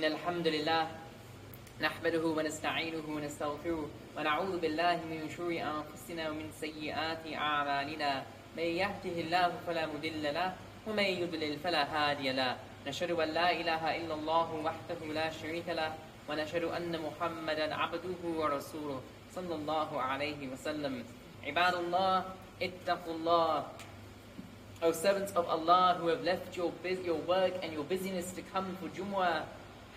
إن الحمد لله نحمده ونستعينه ونستغفره ونعوذ بالله من شرور أنفسنا ومن سيئات أعمالنا من يهده الله فلا مضل له ومن يضلل فلا هادي له نشهد أن لا إله إلا الله وحده لا شريك له ونشهد أن محمدا عبده ورسوله صلى الله عليه وسلم عباد الله اتقوا الله. O servants of Allah who have left your work and your busyness to come for Jumu'ah,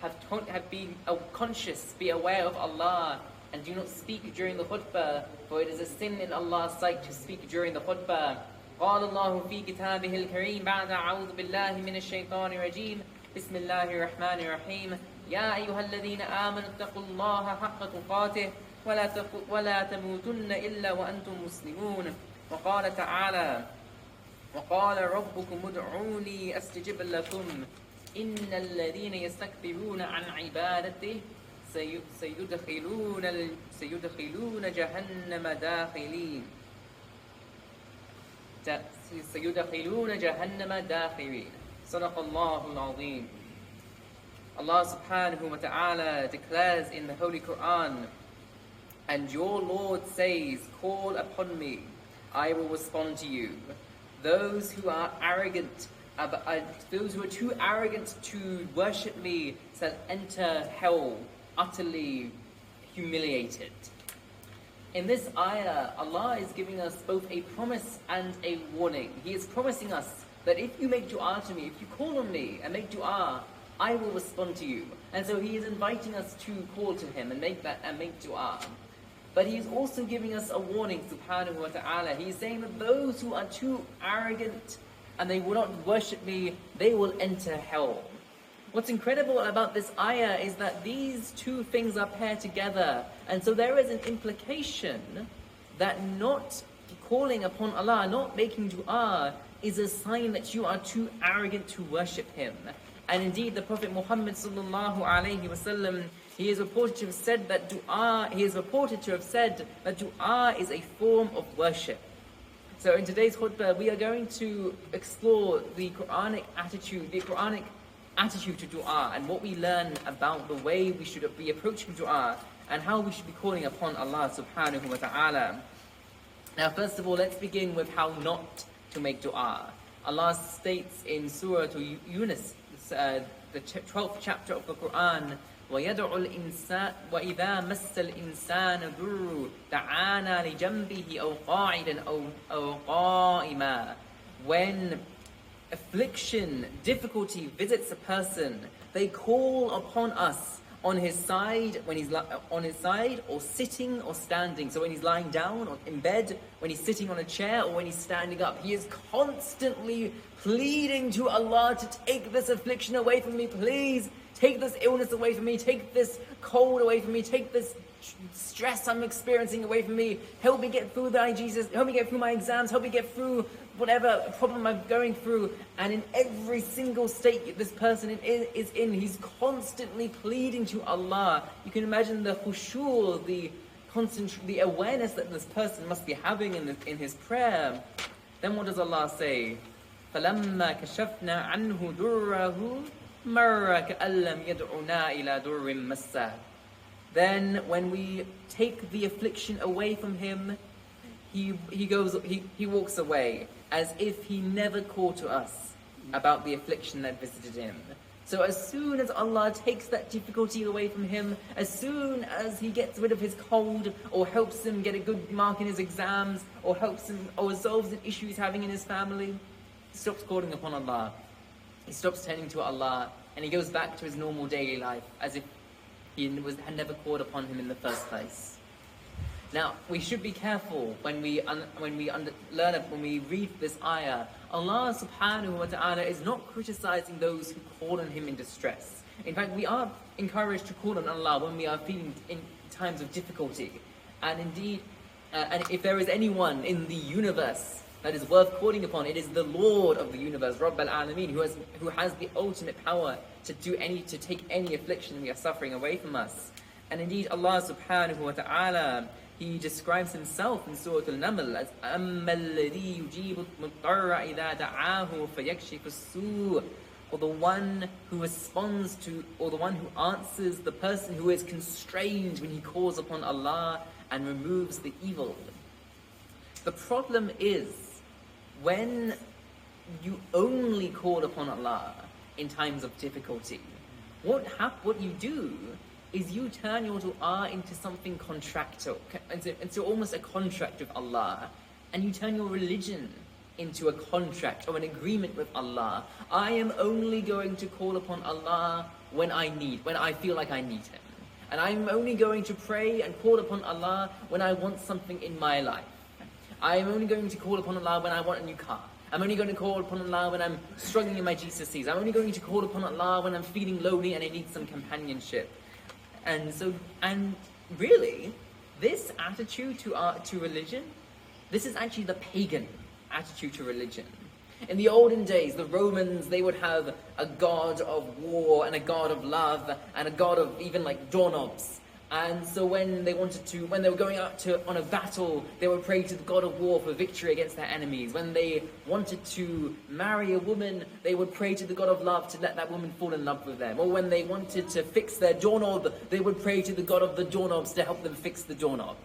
have been conscious, be aware of Allah, and do not speak during the khutbah, for it is a sin in Allah's sight to speak during the khutbah. قال الله في كتابه الكريم بعد أعوذ بالله من الشيطان الرجيم بسم الله الرحمن الرحيم يا أيها الذين آمنوا اتقوا الله حق تقاته ولا تموتن إلا وأنتم مسلمون. وقال تعالى وقال ربكم ادعوني أستجب لكم إن الذين يستكبرون عن عبادته سيدخلون جهنم داخلين صدق الله العظيم. Allah subhanahu wa ta'ala declares in the Holy Quran, and your Lord says, call upon me, I will respond to you. Those who are arrogant, those who are too arrogant to worship me shall enter hell, utterly humiliated. In this ayah, Allah is giving us both a promise and a warning. He is promising us that if you make dua to me, if you call on me and make dua, I will respond to you. And so He is inviting us to call to Him and make dua. But He is also giving us a warning, subhanahu wa ta'ala. He is saying that those who are too arrogant and they will not worship me, they will enter hell. What's incredible about this ayah is that these two things are paired together. And so there is an implication that not calling upon Allah, not making dua, is a sign that you are too arrogant to worship Him. And indeed, the Prophet Muhammad sallallahu alaihi wasallam, he is reported to have said that dua is a form of worship. So in today's khutbah, we are going to explore the Quranic attitude to dua, and what we learn about the way we should be approaching dua, and how we should be calling upon Allah subhanahu wa ta'ala. Now, first of all, let's begin with how not to make dua. Allah states in Surah Yunus, the 12th chapter of the Quran, وَيَدْعُ الْإِنسَانَ وَإِذَا مَسَّ الْإِنسَانَ ضُرٌّ دَعَانَا لِجَنْبِهِ أَوْ قَاعِدًا أَوْ قَائِمًا. When affliction, difficulty visits a person, they call upon us on his side, or sitting or standing. So when he's lying down or in bed, when he's sitting on a chair, or when he's standing up, he is constantly pleading to Allah to take this affliction away from me. Please take this illness away from me. Take this cold away from me. Take this stress I'm experiencing away from me. Help me get through that, Jesus. Help me get through my exams. Help me get through whatever problem I'm going through. And in every single state this person is in, he's constantly pleading to Allah. You can imagine the khushu', the awareness that this person must be having in his prayer. Then what does Allah say? فَلَمَّا كَشَفْنَا عَنْهُ دُرَّهُ مَرَّ كَأَن لَّمْ يَدْعُنَا إِلَى دُرٍّ مَسَّهُ. Then when we take the affliction away from him, he walks away as if he never called to us about the affliction that visited him. So as soon as Allah takes that difficulty away from him, as soon as He gets rid of his cold, or helps him get a good mark in his exams, or helps him, or resolves an issue he's having in his family, he stops calling upon Allah. He stops turning to Allah, and he goes back to his normal daily life as if he had never called upon Him in the first place. Now, we should be careful when we read this ayah. Allah subhanahu wa ta'ala is not criticizing those who call on Him in distress. In fact, we are encouraged to call on Allah when we are feeling in times of difficulty. And indeed, and if there is anyone in the universe that is worth calling upon, it is the Lord of the universe, Rabb al-Alameen, who has the ultimate power to take any affliction we are suffering away from us. And indeed, Allah subhanahu wa ta'ala, He describes Himself in Surah Al-Naml as أَمَّا الَّذِي يُجِيبُ الْمُضْطَرَّ إِذَا دَعَاهُ فَيَكْشِفُ السُّوءَ or the one who responds to, or the one who answers the person who is constrained when he calls upon Allah and removes the evil. The problem is when you only call upon Allah in times of difficulty, what you do is you turn your dua into something contractual, into almost a contract with Allah, and you turn your religion into a contract or an agreement with Allah. I am only going to call upon Allah when I feel like I need Him. And I'm only going to pray and call upon Allah when I want something in my life. I am only going to call upon Allah when I want a new car. I'm only going to call upon Allah when I'm struggling in my GCSEs. I'm only going to call upon Allah when I'm feeling lonely and I need some companionship. And really, this attitude to religion, this is actually the pagan attitude to religion. In the olden days, the Romans, they would have a god of war and a god of love and a god of even like doorknobs. And so when they were going out on a battle, they would pray to the god of war for victory against their enemies. When they wanted to marry a woman, they would pray to the god of love to let that woman fall in love with them. Or when they wanted to fix their doorknob, they would pray to the god of the doorknobs to help them fix the doorknob.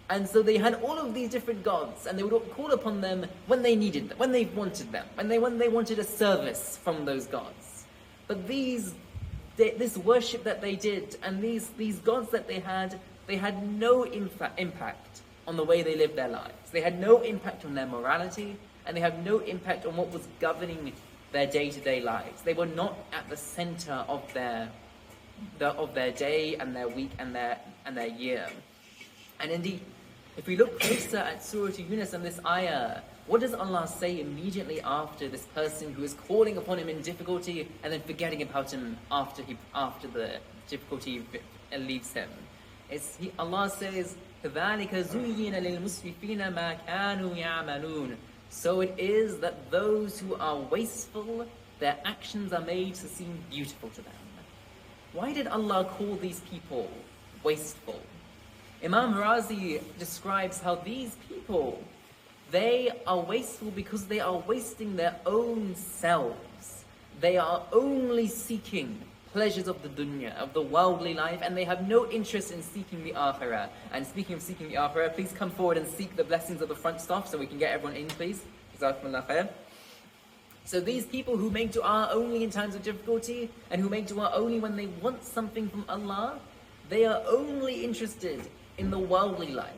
And so they had all of these different gods, and they would call upon them when they needed them, when they wanted them, when they wanted a service from those gods. But this worship that they did, and these gods that they had no impact on the way they lived their lives. They had no impact on their morality, and they had no impact on what was governing their day-to-day lives. They were not at the center of their day and their week and their year. And indeed, if we look closer at Surah Yunus and this ayah, what does Allah say immediately after this person who is calling upon Him in difficulty and then forgetting about Him after the difficulty leaves him? Allah says, كَذَلِكَ زُيِّنَ لِلْمُسْرِفِينَ مَا كَانُوا يَعْمَلُونَ. So it is that those who are wasteful, their actions are made to seem beautiful to them. Why did Allah call these people wasteful? Imam Razi describes how these people, they are wasteful because they are wasting their own selves. They are only seeking pleasures of the dunya, of the worldly life, and they have no interest in seeking the akhirah. And speaking of seeking the akhirah, please come forward and seek the blessings of the front staff so we can get everyone in, please. Jazakumullah khair. So these people who make dua only in times of difficulty, and who make dua only when they want something from Allah, they are only interested in the worldly life,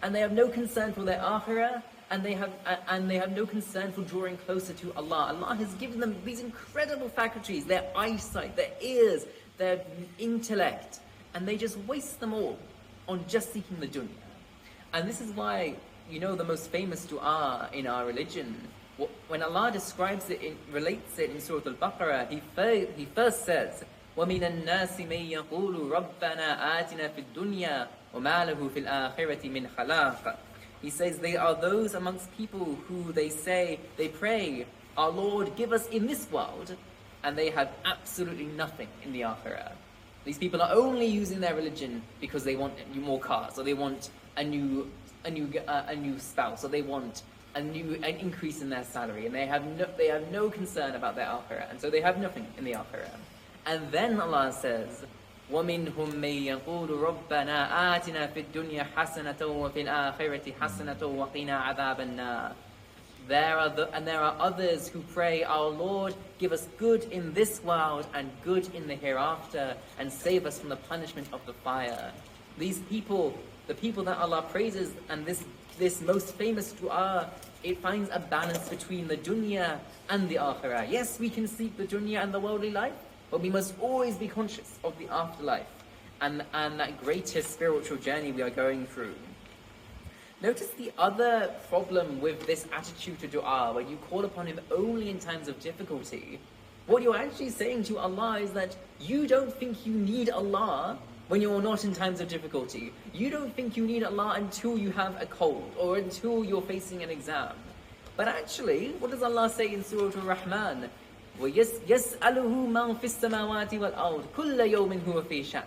and they have no concern for their akhirah, and they have no concern for drawing closer to Allah. Allah has given them these incredible faculties, their eyesight, their ears, their intellect, and they just waste them all on just seeking the dunya. And this is why, the most famous dua in our religion, when Allah describes it, relates it in Surah Al-Baqarah, He first says, وَمِنَ النَّاسِ مَن يَقُولُ رَبَّنَا آتِنَا فِي الدُّنْيَا وَمَا لَهُ فِي الْآخِرَةِ مِنْ خَلَاقٍ. He says, they are those amongst people who they pray, our Lord, give us in this world, and they have absolutely nothing in the akhirah. These people are only using their religion because they want more cars, or they want a new spouse, or they want an increase in their salary, and they have no concern about their akhirah, and so they have nothing in the akhirah. And then Allah says, وَمِنْهُمْ مَن يَقُولُ رَبَّنَا آتِنَا فِي الدُّنْيَا حَسَنَةً وَفِي الْآخِرَةِ حَسَنَةً وَقِنَا عَذَابَ النَّارِ. There are others who pray, our Lord, give us good in this world and good in the hereafter, and save us from the punishment of the fire. These people, the people that Allah praises, and this most famous dua, it finds a balance between the dunya and the akhirah. Yes, we can seek the dunya and the worldly life, but we must always be conscious of the afterlife and that greatest spiritual journey we are going through. Notice the other problem with this attitude to dua, when you call upon Him only in times of difficulty. What you're actually saying to Allah is that you don't think you need Allah when you're not in times of difficulty. You don't think you need Allah until you have a cold or until you're facing an exam. But actually, what does Allah say in Surah Al-Rahman? وَيَسْأَلُهُ مَنْ فِي السَّمَاوَاتِ وَالْأَرْضِ كُلَّ يَوْمٍ هُوَ فِي شَأْنٍ.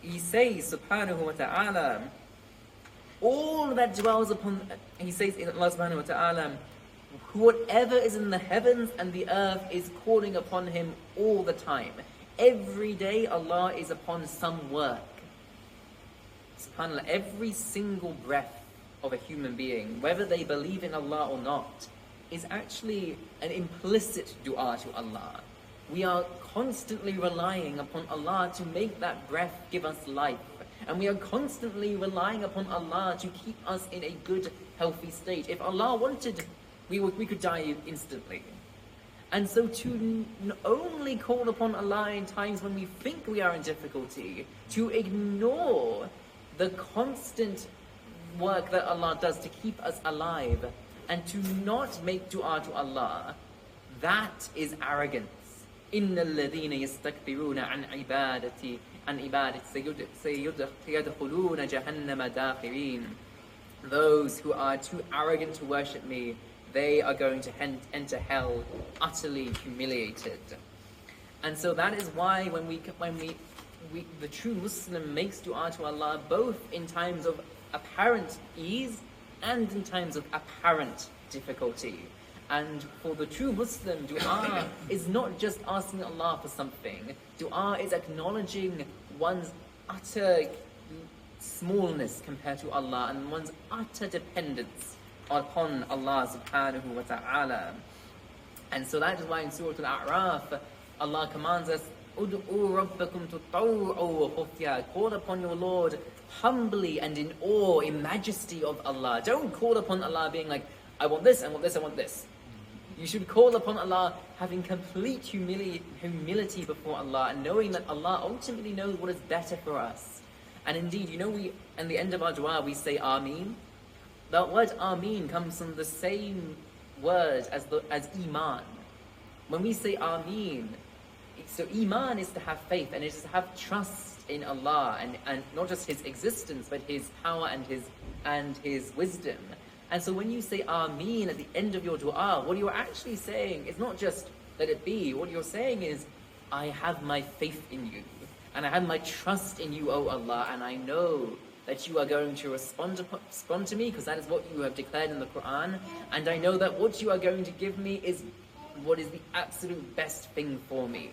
He says, subhanahu wa ta'ala, all that dwells upon, He says in Allah subhanahu wa ta'ala, whatever is in the heavens and the earth is calling upon Him all the time. Every day Allah is upon some work. SubhanAllah, every single breath of a human being, whether they believe in Allah or not, is actually an implicit dua to Allah. We are constantly relying upon Allah to make that breath give us life. And we are constantly relying upon Allah to keep us in a good, healthy state. If Allah wanted, we could die instantly. And so to only call upon Allah in times when we think we are in difficulty, to ignore the constant work that Allah does to keep us alive, and to not make dua to Allah, that is arrogance. إِنَّ الَّذِينَ يَسْتَكْبِرُونَ عَنْ عِبَادَتِي سَيَدْخُلُونَ جَهَنَّمَ دَاخِرِينَ. Those who are too arrogant to worship me, they are going to enter hell utterly humiliated. And so that is why when the true Muslim makes dua to Allah, both in times of apparent ease and in times of apparent difficulty. And for the true Muslim, dua is not just asking Allah for something. Dua is acknowledging one's utter smallness compared to Allah and one's utter dependence upon Allah subhanahu wa ta'ala. And so that is why in Surah Al-A'raf, Allah commands us, Ud'u rabbakum tutaw'u wa khufya. Call upon your Lord humbly and in awe, in majesty of Allah. Don't call upon Allah being like, I want this, I want this, I want this. You should call upon Allah having complete humility before Allah and knowing that Allah ultimately knows what is better for us. And indeed, we, at the end of our dua, we say Ameen. That word Ameen comes from the same word as Iman. When we say Ameen, so Iman is to have faith and it is to have trust in Allah and not just His existence, but His power and His wisdom. And so when you say Ameen at the end of your dua, what you're actually saying is not just let it be. What you're saying is, I have my faith in you, and I have my trust in you, O Allah, and I know that you are going to respond to me, because that is what you have declared in the Quran, and I know that what you are going to give me is what is the absolute best thing for me.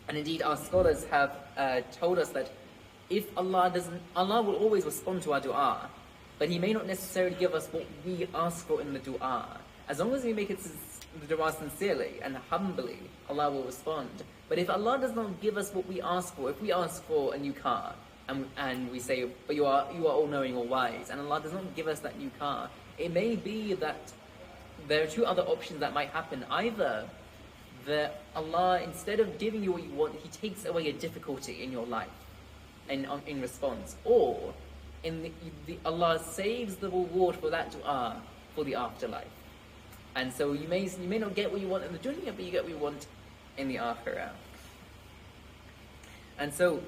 And indeed, our scholars have told us that if Allah will always respond to our dua, but He may not necessarily give us what we ask for in the dua. As long as we make the dua sincerely and humbly, Allah will respond. But if Allah does not give us what we ask for, if we ask for a new car, and we say, but you are all-knowing, all-wise, and Allah does not give us that new car, it may be that there are two other options that might happen. Either that Allah, instead of giving you what you want, He takes away a difficulty in your life in response, or Allah saves the reward for that dua for the afterlife. And so you may not get what you want in the dunya, but you get what you want in the akhirah. And so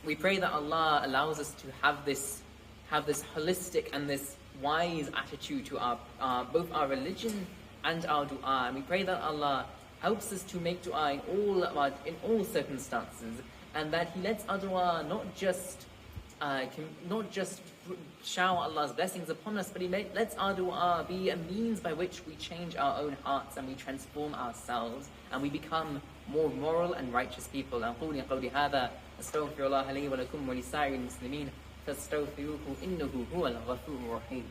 we pray that Allah allows us to have this holistic and this wise attitude to both our religion and our dua. And we pray that Allah helps us to make dua in all circumstances, and that He lets our dua not just shower Allah's blessings upon us, but He lets our dua be a means by which we change our own hearts and we transform ourselves and we become more moral and righteous people. أقول قولي هذا أستغفر الله لي ولكم ولسائر المسلمين فاستغفروه إنه هو الغفور الرحيم.